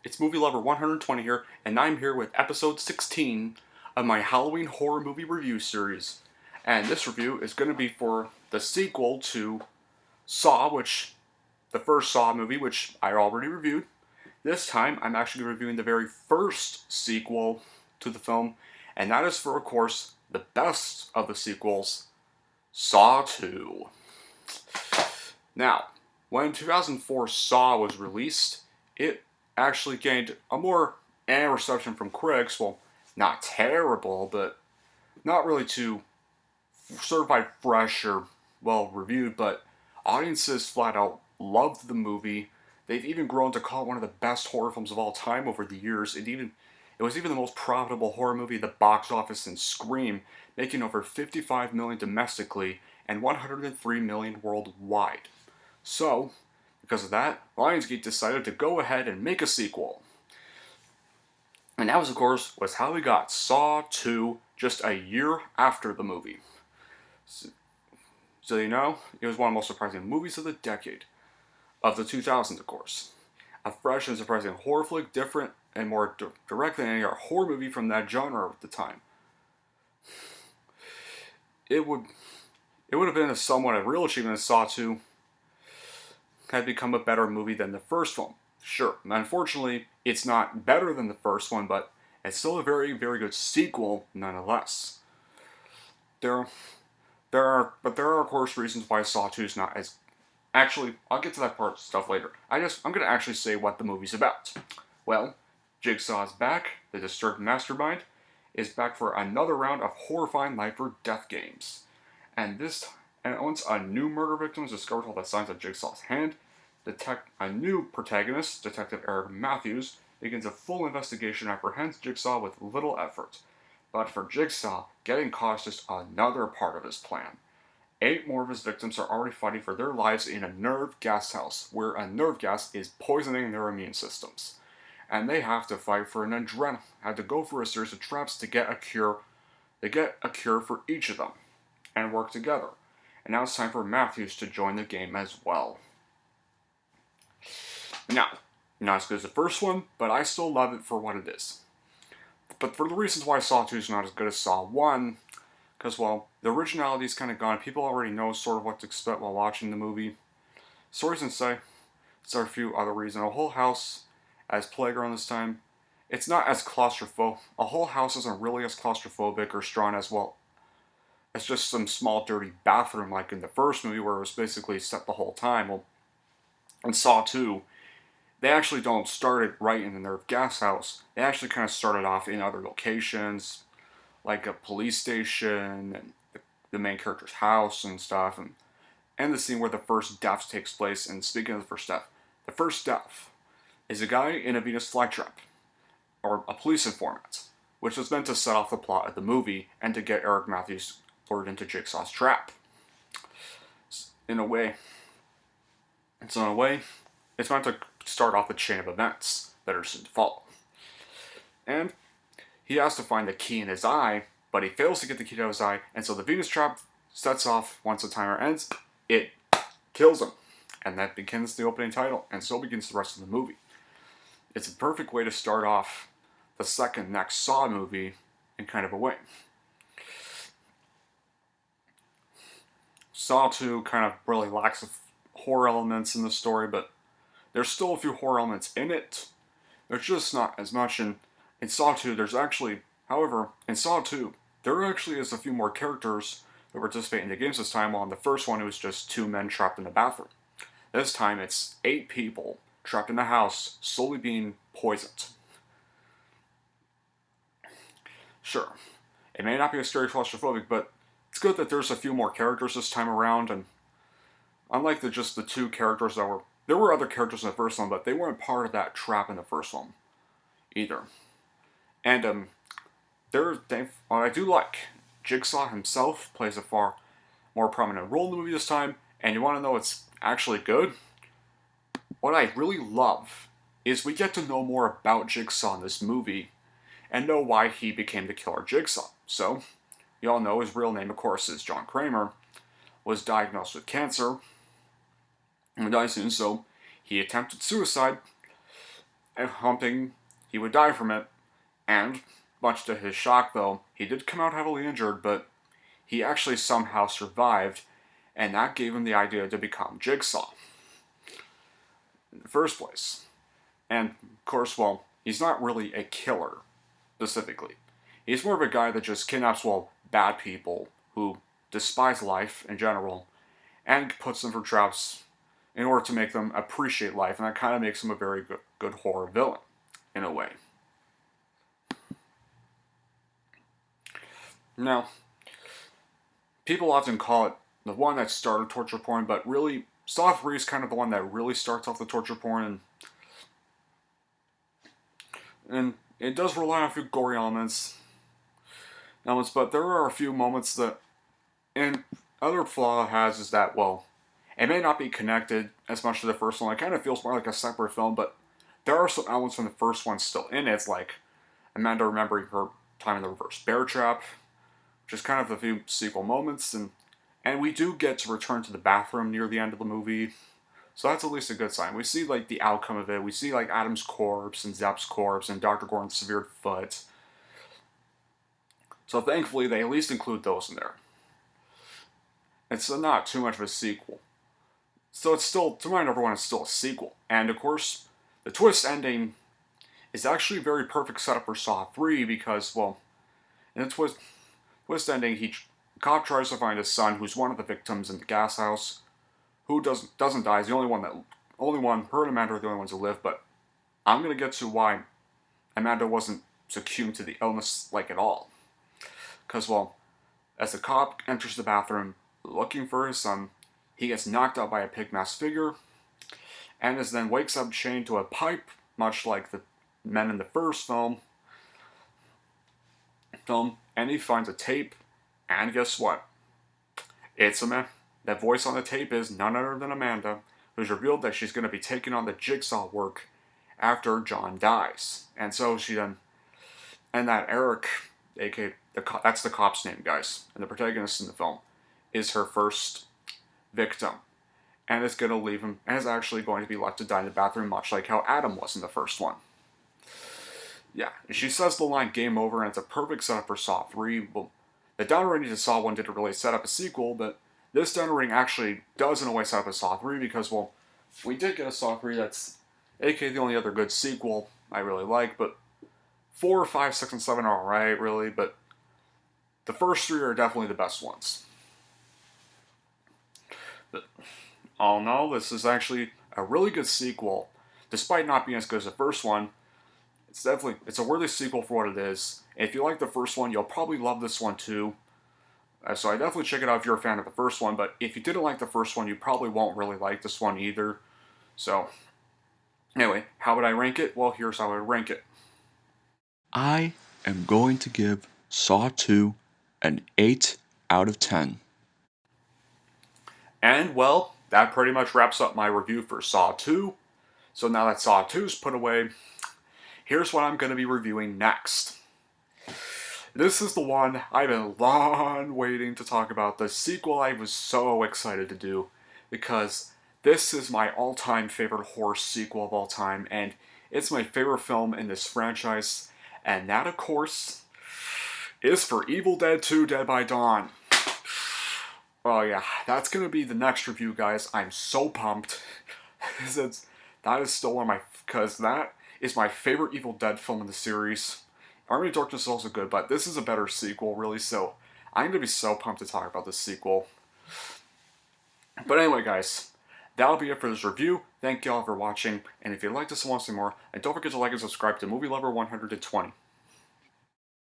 It's Movie Lover 120 here, and I'm here with episode 16 of my Halloween horror movie review series. And this review is going to be for the sequel to Saw, the first Saw movie, which I already reviewed. This time, I'm actually reviewing the very first sequel to the film, and that is for, of course, the best of the sequels, Saw 2. Now, when 2004 Saw was released, it actually gained a more reception from critics. Well, not terrible, but not really too certified fresh or well reviewed, but audiences flat out loved the movie. They've even grown to call it one of the best horror films of all time over the years. It was even the most profitable horror movie at the box office since Scream, making over 55 million domestically and 103 million worldwide. So, because of that, Lionsgate decided to go ahead and make a sequel. And that was, of course, how we got Saw 2 just a year after the movie. So you know, it was one of the most surprising movies of the decade. Of the 2000s, of course. A fresh and surprising horror flick, different and more direct than any other horror movie from that genre at the time. It would have been a somewhat a real achievement if Saw 2 had become a better movie than the first one. Sure, unfortunately, it's not better than the first one, but it's still a very, very good sequel nonetheless. There are of course reasons why Saw 2 is not as. Actually, I'll get to that part stuff later. I'm gonna actually say what the movie's about. Well, Jigsaw's back. The disturbed mastermind is back for another round of horrifying life or death games. And once a new murder victim is discovered all the signs of Jigsaw's hand, a new protagonist, Detective Eric Matthews, begins a full investigation and apprehends Jigsaw with little effort. But for Jigsaw, getting caught is just another part of his plan. 8 more of his victims are already fighting for their lives in a nerve gas house, where a nerve gas is poisoning their immune systems. And they have to fight for had to go for a series of traps to get a cure. They get a cure for each of them, and work together. And now it's time for Matthews to join the game as well. Now, not as good as the first one, but I still love it for what it is. But for the reasons why Saw 2 is not as good as Saw 1, because, well, the originality is kind of gone. People already know sort of what to expect while watching the movie. Stories inside, there are a few other reasons. A whole house as playground this time. It's not as claustrophobic. A whole house isn't really as claustrophobic or strong as, well, it's just some small dirty bathroom like in the first movie where it was basically set the whole time. Well, in Saw 2, they actually don't start it right in the nerve gas house. They actually kind of started off in other locations, like a police station and the main character's house and stuff, and the scene where the first death takes place. And speaking of the first death is a guy in a Venus flytrap, or a police informant, which was meant to set off the plot of the movie and to get Eric Matthews lured into Jigsaw's trap. In a way, it's meant to start off the chain of events that are soon to follow. And he has to find the key in his eye, but he fails to get the key to his eye, and so the Venus trap sets off once the timer ends. It kills him. And that begins the opening title, and so begins the rest of the movie. It's a perfect way to start off the next Saw movie in kind of a way. Saw 2 kind of really lacks horror elements in the story, but there's still a few horror elements in it. There's just not as much. In Saw 2, in Saw 2, there actually is a few more characters that participate in the games this time, while in the first one it was just 2 men trapped in a bathroom. This time it's 8 people trapped in a house, slowly being poisoned. Sure, it may not be a scary claustrophobic, but it's good that there's a few more characters this time around, and unlike just the 2 characters there were other characters in the first one, but they weren't part of that trap in the first one either. And I do like Jigsaw himself plays a far more prominent role in the movie this time, and you want to know what's actually good? What I really love is we get to know more about Jigsaw in this movie and know why he became the killer Jigsaw. So, you all know his real name, of course, is John Kramer, was diagnosed with cancer and died soon, so he attempted suicide hoping he would die from it. And, much to his shock though, he did come out heavily injured, but he actually somehow survived, and that gave him the idea to become Jigsaw in the first place. And, of course, well, he's not really a killer, specifically. He's more of a guy that just kidnaps, well, bad people who despise life in general, and puts them for traps in order to make them appreciate life, and that kind of makes him a very good horror villain, in a way. Now, people often call it the one that started torture porn, but really, Saw 3 is kind of the one that really starts off the torture porn, and it does rely on a few gory elements, but there are a few moments that, and other flaw it has is that, well, it may not be connected as much to the first one. It kind of feels more like a separate film, but there are some elements from the first one still in it. It's like Amanda remembering her time in the reverse bear trap, which is kind of a few sequel moments, and we do get to return to the bathroom near the end of the movie, so that's at least a good sign. We see like the outcome of it. We see like Adam's corpse and Zepp's corpse and Dr. Gordon's severed foot. So thankfully they at least include those in there. It's not too much of a sequel. So it's still, to remind everyone, it's still a sequel. And of course, the twist ending is actually a very perfect setup for Saw 3 because, well, in the twist ending, cop tries to find his son, who's one of the victims in the gas house, who doesn't die. He's the only one, her and Amanda are the only ones who live, but I'm going to get to why Amanda wasn't succumbed to the illness, like, at all. Because, well, as the cop enters the bathroom looking for his son, he gets knocked out by a pig-masked figure, and then wakes up chained to a pipe, much like the men in the first film, and he finds a tape, and guess what? It's that voice on the tape is none other than Amanda, who's revealed that she's going to be taking on the Jigsaw work after John dies. And so she then, and that Eric, aka that's the cop's name, guys, and the protagonist in the film, is her first victim, and is going to leave him, and is actually going to be left to die in the bathroom, much like how Adam was in the first one. Yeah, and she says the line "game over," and it's a perfect setup for Saw 3. Well, the downward rating to Saw 1 didn't really set up a sequel, but this downward rating actually does in a way set up a Saw 3, because, well, we did get a Saw 3 that's, aka the only other good sequel I really like, but 4, 5, 6, and 7 are alright, really, but the first 3 are definitely the best ones. But all in all, this is actually a really good sequel, despite not being as good as the first one. It's a worthy sequel for what it is. If you like the first one, you'll probably love this one too. So I definitely check it out if you're a fan of the first one, but if you didn't like the first one, you probably won't really like this one either. So, anyway, how would I rank it? Well, here's how I would rank it. I am going to give Saw 2 an 8 out of 10. And, well, that pretty much wraps up my review for Saw 2. So now that Saw 2's put away, here's what I'm going to be reviewing next. This is the one I've been long waiting to talk about, the sequel I was so excited to do, because this is my all-time favorite horror sequel of all time, and it's my favorite film in this franchise, and that, of course, is for Evil Dead 2: Dead by Dawn. Oh yeah, that's going to be the next review, guys. I'm so pumped. That is still one of my, because that is my favorite Evil Dead film in the series. Army of Darkness is also good, but this is a better sequel, really, so I'm going to be so pumped to talk about this sequel. But anyway, guys, that'll be it for this review. Thank y'all for watching, and if you'd like to see more, and don't forget to like and subscribe to Movie Lover 120.